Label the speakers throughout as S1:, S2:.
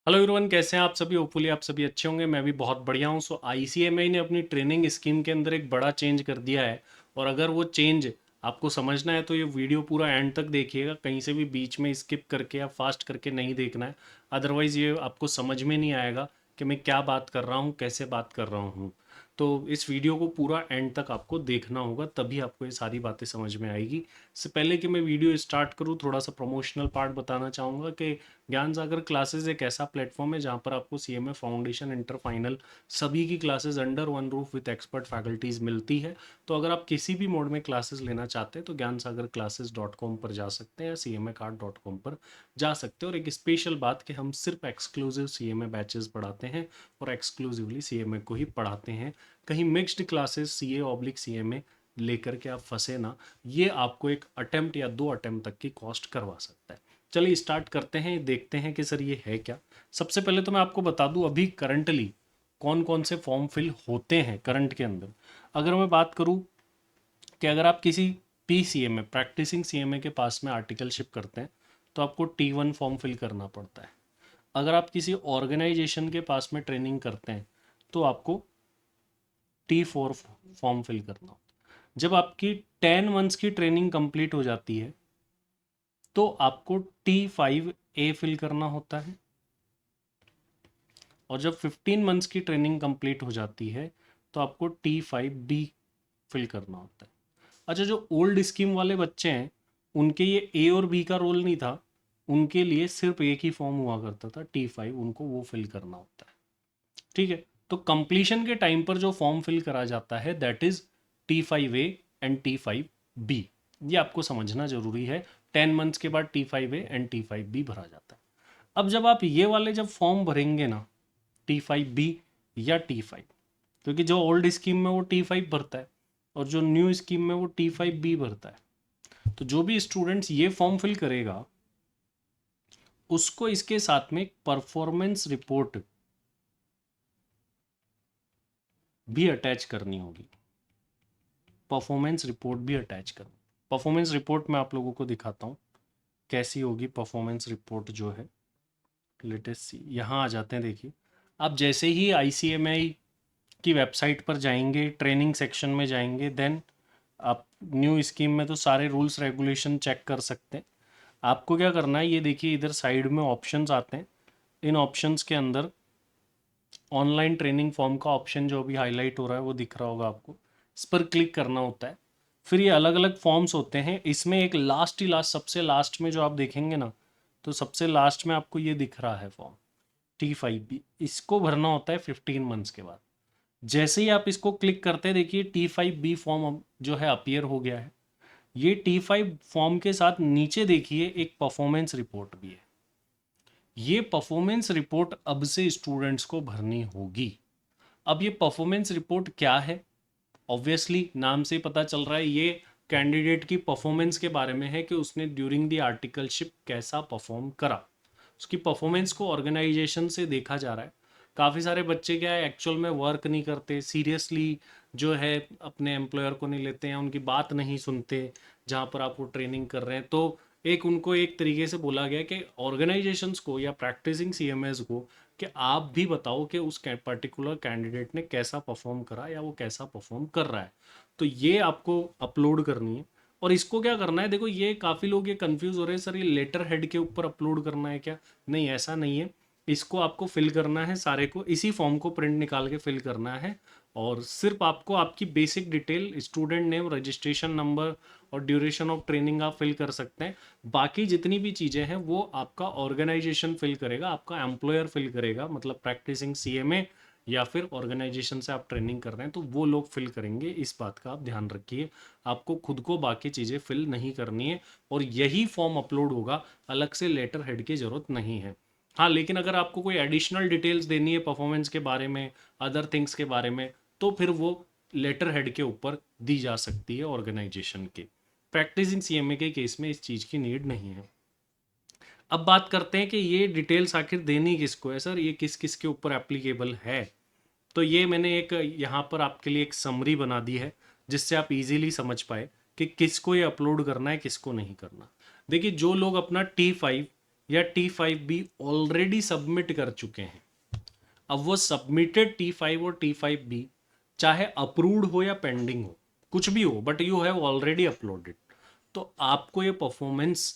S1: Hello everyone, कैसे हैं आप सभी। होपफुली आप सभी अच्छे होंगे। मैं भी बहुत बढ़िया हूं। सो आईसीएमआई ने अपनी ट्रेनिंग स्कीम के अंदर एक बड़ा चेंज कर दिया है। और अगर वो चेंज आपको समझना है तो ये वीडियो पूरा एंड तक देखिएगा, कहीं से भी बीच में स्किप करके या फास्ट करके नहीं देखना है। अदरवाइज़ ये आपको समझ में नहीं आएगा कि मैं क्या बात कर रहा हूँ, कैसे बात कर रहा हूँ। तो इस वीडियो को पूरा एंड तक आपको देखना होगा, तभी आपको ये सारी बातें समझ में आएगी। इससे पहले कि मैं वीडियो स्टार्ट करूँ, थोड़ा सा प्रमोशनल पार्ट बताना चाहूँगा कि ज्ञान सागर क्लासेस एक ऐसा प्लेटफॉर्म है जहाँ पर आपको सीएमए फाउंडेशन, इंटर, फाइनल सभी की classes under one roof with expert faculties मिलती है। तो अगर आप किसी भी मोड में क्लासेस लेना चाहते हैं तो ज्ञान सागर क्लासेस डॉट कॉम पर जा सकते हैं या cma-card.com पर जा सकते हैं। और एक स्पेशल बात कि हम सिर्फ एक्सक्लूसिव सीएमए बैचेस पढ़ाते हैं और एक्सक्लूसिवली सीएमए को ही पढ़ाते हैं। कहीं मिक्स्ड क्लासेस सीए/सीएमए लेकर के आप फंसे ना। ये आपको एक अटेम्प्ट या 2 अटेम्प्ट तक की कॉस्ट करवा सकता है। चलिए स्टार्ट करते हैं, देखते हैं कि सर ये है क्या। सबसे पहले तो मैं आपको बता दूं अभी करंटली कौन कौन से फॉर्म फिल होते हैं करंट के अंदर। अगर मैं बात करूं कि अगर आप किसी पीसीएमए, प्रैक्टिसिंग सीएमए के पास में आर्टिकलशिप करते हैं तो आपको T1 फॉर्म फिल करना पड़ता है। अगर आप किसी ऑर्गेनाइजेशन के पास में ट्रेनिंग करते हैं तो आपको T4 फॉर्म फिल करना होता है। जब आपकी 10 मंथ्स की ट्रेनिंग कंप्लीट हो जाती है तो आपको T5A फिल करना होता है। और जब 15 मंथ्स की ट्रेनिंग कंप्लीट हो जाती है तो आपको T5B फिल करना होता है। अच्छा, जो ओल्ड स्कीम वाले बच्चे हैं उनके ये ए और बी का रोल नहीं था, उनके लिए सिर्फ एक ही फॉर्म हुआ करता था T5, उनको वो फिल करना होता है। ठीक है। तो कंप्लीशन के टाइम पर जो फॉर्म फिल करा जाता है that is T5A and T5B। ये आपको समझना जरूरी है। 10 मंथ्स के बाद T5A एंड T5B भरा जाता है। अब जब आप ये वाले जब फॉर्म भरेंगे ना, T5B या T5, क्योंकि जो ओल्ड स्कीम में वो T5 भरता है और जो न्यू स्कीम में वो T5B भरता है। तो जो भी स्टूडेंट्स ये फॉर्म फिल करेगा उसको इसके साथ में एक परफॉर्मेंस रिपोर्ट भी अटैच करनी होगी। परफॉर्मेंस रिपोर्ट भी अटैच करनी। परफॉर्मेंस रिपोर्ट मैं आप लोगों को दिखाता हूँ कैसी होगी परफॉर्मेंस रिपोर्ट जो है। लेटेस्ट सी, यहाँ आ जाते हैं। देखिए, आप जैसे ही आईसीएमआई की वेबसाइट पर जाएंगे, ट्रेनिंग सेक्शन में जाएंगे, देन आप न्यू स्कीम में तो सारे रूल्स रेगुलेशन चेक कर सकते हैं। आपको क्या करना है, ये देखिए इधर साइड में ऑप्शंस आते हैं। इन ऑप्शंस के अंदर ऑनलाइन ट्रेनिंग फॉर्म का ऑप्शन जो अभी हाईलाइट हो रहा है वो दिख रहा होगा आपको, इस पर क्लिक करना होता है। फिर ये अलग अलग फॉर्म्स होते हैं। इसमें एक लास्ट ही लास्ट, सबसे लास्ट में जो आप देखेंगे ना, तो सबसे लास्ट में आपको ये दिख रहा है फॉर्म T5B। इसको भरना होता है 15 मंथ्स के बाद। जैसे ही आप इसको क्लिक करते हैं, देखिए T5B फॉर्म जो है अपीयर हो गया है। ये T5 फॉर्म के साथ नीचे देखिए एक परफॉर्मेंस रिपोर्ट भी है। ये परफॉर्मेंस रिपोर्ट अब से स्टूडेंट्स को भरनी होगी। अब ये परफॉर्मेंस रिपोर्ट क्या है, ऑब्वियसली नाम से पता चल रहा है ये कैंडिडेट की परफॉर्मेंस के बारे में है कि उसने ड्यूरिंग द आर्टिकलशिप कैसा परफॉर्म करा। उसकी परफॉर्मेंस को ऑर्गेनाइजेशन से देखा जा रहा है। काफ़ी सारे बच्चे क्या है, एक्चुअल में वर्क नहीं करते, सीरियसली जो है अपने एम्प्लॉयर को नहीं लेते हैं, उनकी बात नहीं सुनते जहाँ पर आप वो ट्रेनिंग कर रहे हैं। तो एक उनको एक तरीके से बोला गया कि ऑर्गेनाइजेशंस को या प्रैक्टिसिंग सीएमएस को कि आप भी बताओ कि उस पर्टिकुलर कैंडिडेट ने कैसा परफॉर्म करा या वो कैसा परफॉर्म कर रहा है। तो ये आपको अपलोड करनी है। और इसको क्या करना है, देखो ये काफ़ी लोग ये कंफ्यूज हो रहे हैं, सर ये लेटर हेड के ऊपर अपलोड करना है क्या। नहीं, ऐसा नहीं है। इसको आपको फिल करना है, सारे को इसी फॉर्म को प्रिंट निकाल के फिल करना है। और सिर्फ आपको आपकी basic detail, student name, registration number और ड्यूरेशन ऑफ ट्रेनिंग आप फिल कर सकते हैं। बाकी जितनी भी चीज़ें हैं वो आपका ऑर्गेनाइजेशन फिल करेगा, आपका एम्प्लॉयर फिल करेगा, मतलब प्रैक्टिसिंग सीएमए या फिर ऑर्गेनाइजेशन से आप ट्रेनिंग कर रहे हैं तो वो लोग फिल करेंगे। इस बात का आप ध्यान रखिए, आपको खुद को बाकी चीज़ें फिल नहीं करनी है और यही फॉर्म अपलोड होगा, अलग से लेटर हेड की ज़रूरत नहीं है। हाँ, लेकिन अगर आपको कोई एडिशनल डिटेल्स देनी है परफॉर्मेंस के बारे में, अदर थिंग्स के बारे में, तो फिर वो लेटर हेड के ऊपर दी जा सकती है ऑर्गेनाइजेशन के। प्रैक्टिसिंग सीएमए के केस में इस चीज़ की नीड नहीं है। अब बात करते हैं कि ये डिटेल्स आखिर देनी किसको है, सर ये किस किस के ऊपर एप्लीकेबल है। तो ये मैंने एक यहाँ पर आपके लिए एक समरी बना दी है जिससे आप इजीली समझ पाए कि किसको ये अपलोड करना है, किसको नहीं करना। देखिए, जो लोग अपना T5 या T5B ऑलरेडी सबमिट कर चुके हैं, अब वो सबमिटेड T5 और T5B चाहे अप्रूव्ड हो या पेंडिंग हो, कुछ भी हो, but you have already uploaded, तो आपको ये परफॉर्मेंस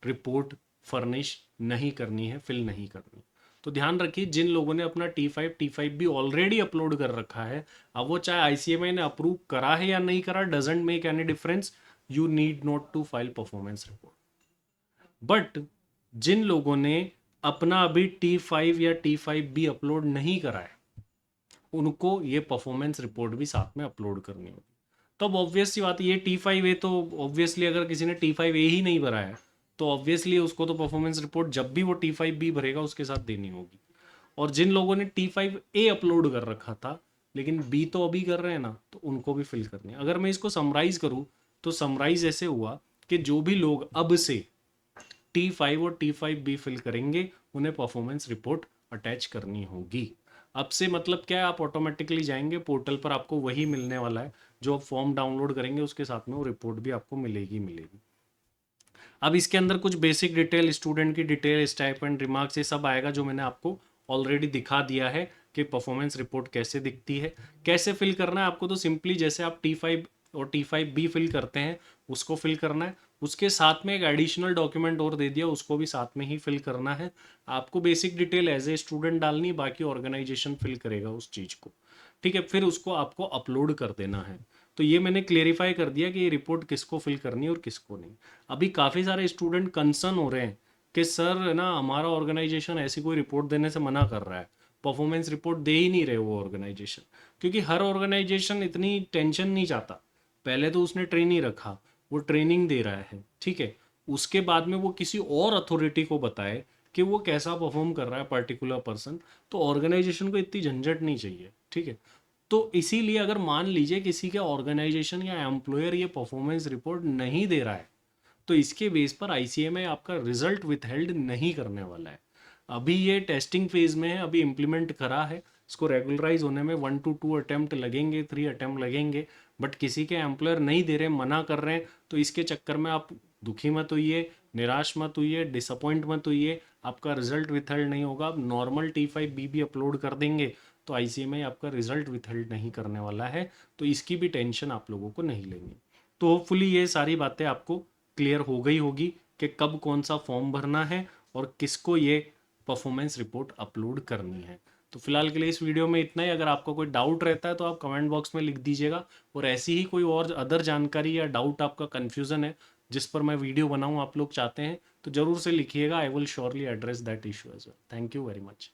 S1: रिपोर्ट फर्निश नहीं करनी है, फिल नहीं करनी। तो ध्यान रखिए, जिन लोगों ने अपना T5 भी ऑलरेडी अपलोड कर रखा है, अब वो चाहे आईसीएमआई ने अप्रूव करा है या नहीं करा, doesn't make any difference, you need not to file performance report. But जिन लोगों ने अपना अभी T5 या T5B अपलोड नहीं करा है, उनको ये परफॉर्मेंस रिपोर्ट भी साथ में अपलोड करनी होगी। तब ऑब्वियस सी बात है, ये T5A तो ऑब्वियसली अगर किसी ने T5A ही नहीं भरा है तो ऑब्वियसली उसको तो परफॉर्मेंस रिपोर्ट जब भी वो T5B भरेगा उसके साथ देनी होगी। और जिन लोगों ने T5A अपलोड कर रखा था लेकिन B तो अभी कर रहे हैं ना, तो उनको भी फिल करनी है। अगर मैं इसको समराइज करूँ तो समराइज ऐसे हुआ कि जो भी लोग अब से T5 और T5B फिल करेंगे उन्हें परफॉर्मेंस रिपोर्ट अटैच करनी होगी। अब से मतलब क्या है, आप ऑटोमेटिकली जाएंगे पोर्टल पर, आपको वही मिलने वाला है जो आप फॉर्म डाउनलोड करेंगे, उसके साथ में वो रिपोर्ट भी आपको मिलेगी। अब इसके अंदर कुछ बेसिक डिटेल, स्टूडेंट की डिटेल, स्टाइपेंड, रिमार्क्स, ये सब आएगा जो मैंने आपको ऑलरेडी दिखा दिया है कि परफॉर्मेंस रिपोर्ट कैसे दिखती है, कैसे फिल करना है आपको। तो सिंपली जैसे आप T5 और T5B फिल करते हैं उसको फिल करना है, उसके साथ में एक एडिशनल डॉक्यूमेंट और दे दिया, उसको भी साथ में ही फिल करना है। आपको basic detail as a student डालनी, बाकी ऑर्गेनाइजेशन फिल करेगा उस चीज़ को, ठीक है। फिर उसको आपको अपलोड कर देना है। तो ये मैंने क्लेरिफाई कर दिया कि ये रिपोर्ट किसको फिल करनी है और किसको नहीं। अभी काफ़ी सारे स्टूडेंट कंसर्न हो रहे हैं कि सर ना हमारा ऑर्गेनाइजेशन ऐसी कोई रिपोर्ट देने से मना कर रहा है, परफॉर्मेंस रिपोर्ट दे ही नहीं रहे वो ऑर्गेनाइजेशन, क्योंकि हर ऑर्गेनाइजेशन इतनी टेंशन नहीं चाहता। पहले तो उसने ट्रेनिंग रखा, वो ट्रेनिंग दे रहा है, ठीक है, उसके बाद में वो किसी और अथॉरिटी को बताए कि वो कैसा परफॉर्म कर रहा है पर्टिकुलर पर्सन, तो ऑर्गेनाइजेशन को इतनी झंझट नहीं चाहिए, ठीक है। तो इसीलिए अगर मान लीजिए किसी के ऑर्गेनाइजेशन या एम्प्लॉयर ये परफॉर्मेंस रिपोर्ट नहीं दे रहा है, तो इसके बेस पर आईसीएमआई आपका रिजल्ट विथहेल्ड नहीं करने वाला है। अभी ये टेस्टिंग फेज में है, अभी इम्प्लीमेंट करा है, इसको रेगुलराइज होने में 1 to 2 अटेम्प्ट लगेंगे, 3 अटेम्प्ट लगेंगे, बट किसी के एम्प्लॉयर नहीं दे रहे, मना कर रहे हैं, तो इसके चक्कर में आप दुखी मत होइए, निराश मत होइए, डिसअपॉइंट मत होइए, आपका रिजल्ट विथहेल्ड नहीं होगा। आप नॉर्मल T5B भी अपलोड कर देंगे तो आईसीएमआई आपका रिजल्ट विथहेल्ड नहीं करने वाला है, तो इसकी भी टेंशन आप लोगों को नहीं लेनी। तो होपफुली ये सारी बातें आपको क्लियर हो गई होगी कि कब कौन सा फॉर्म भरना है और किसको ये परफॉर्मेंस रिपोर्ट अपलोड करनी है। तो फिलहाल के लिए इस वीडियो में इतना ही। अगर आपको कोई डाउट रहता है तो आप कमेंट बॉक्स में लिख दीजिएगा, और ऐसी ही कोई और अदर जानकारी या डाउट, आपका कन्फ्यूज़न है जिस पर मैं वीडियो बनाऊँ, आप लोग चाहते हैं तो ज़रूर से लिखिएगा। I will surely address that issue as well. Thank you very much.